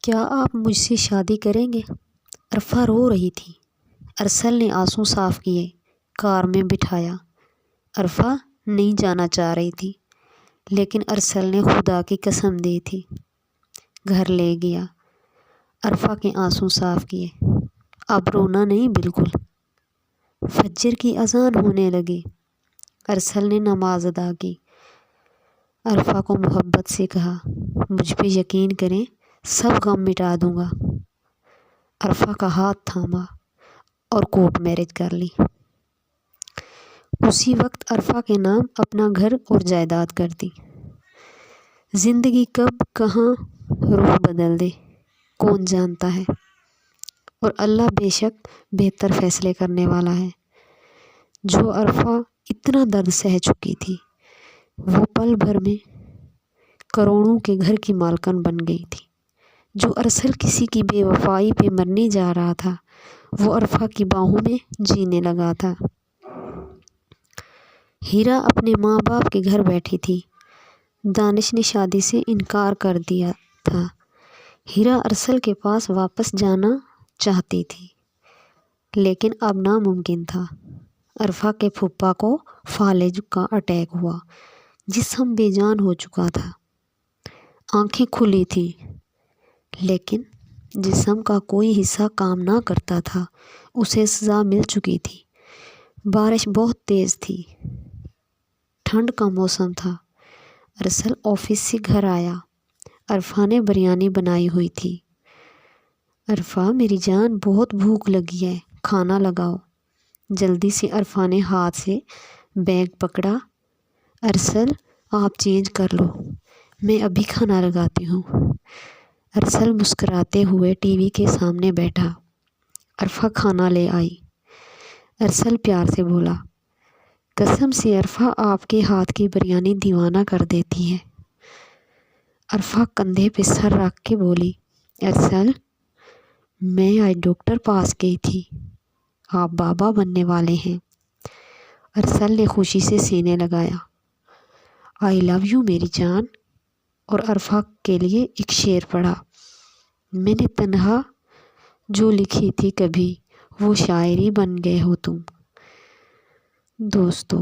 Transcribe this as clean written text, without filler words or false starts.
کیا آپ مجھ سے شادی کریں گے؟ عرفہ رو رہی تھی۔ ارسل نے آنسو صاف کیے، کار میں بٹھایا۔ عرفہ نہیں جانا چاہ رہی تھی، لیکن ارسل نے خدا کی قسم دی تھی۔ گھر لے گیا، عرفہ کے آنسو صاف کیے۔ اب رونا نہیں بالکل۔ فجر کی اذان ہونے لگی۔ ارسل نے نماز ادا کی۔ عرفہ کو محبت سے کہا، مجھ پہ یقین کریں، سب غم مٹا دوں گا۔ عرفہ کا ہاتھ تھاما اور کورٹ میرج کر لی۔ اسی وقت عرفہ کے نام اپنا گھر اور جائیداد کر دی۔ زندگی کب کہاں رخ بدل دے کون جانتا ہے، اور اللہ بے شک بہتر فیصلے کرنے والا ہے۔ جو عرفہ اتنا درد سہ چکی تھی، وہ پل بھر میں کروڑوں کے گھر کی مالکن بن گئی تھی۔ جو ارسل کسی کی بے وفائی پہ مرنے جا رہا تھا، وہ عرفہ کی باہوں میں جینے لگا تھا۔ ہیرا اپنے ماں باپ کے گھر بیٹھی تھی۔ دانش نے شادی سے انکار کر دیا تھا۔ ہیرا ارسل کے پاس واپس جانا چاہتی تھی، لیکن اب ناممکن تھا۔ عرفہ کے پھوپھا کو فالج کا اٹیک ہوا، جسم بے جان ہو چکا تھا۔ آنکھیں کھلی تھیں، لیکن جسم کا کوئی حصہ کام نہ کرتا تھا۔ اسے سزا مل چکی تھی۔ بارش بہت تیز تھی، ٹھنڈ کا موسم تھا۔ ارسل آفس سے گھر آیا۔ عرفہ نے بریانی بنائی ہوئی تھی۔ عرفہ میری جان، بہت بھوک لگی ہے، کھانا لگاؤ۔ جلدی سے عرفہ نے ہاتھ سے بیگ پکڑا۔ ارسل آپ چینج کر لو، میں ابھی کھانا لگاتی ہوں۔ ارسل مسکراتے ہوئے ٹی وی کے سامنے بیٹھا۔ عرفہ کھانا لے آئی۔ ارسل پیار سے بولا، قسم سے عرفہ آپ کے ہاتھ کی بریانی دیوانہ کر دیتی ہے۔ عرفہ کندھے پہ سر رکھ کے بولی، ارسل میں آج ڈاکٹر پاس گئی تھی، آپ بابا بننے والے ہیں۔ ارسل نے خوشی سے سینے لگایا۔ آئی لو یو میری جان، اور عرفہ کے لیے ایک شعر پڑھا، میں نے تنہا جو لکھی تھی کبھی، وہ شاعری بن گئے ہو تم۔ دوستو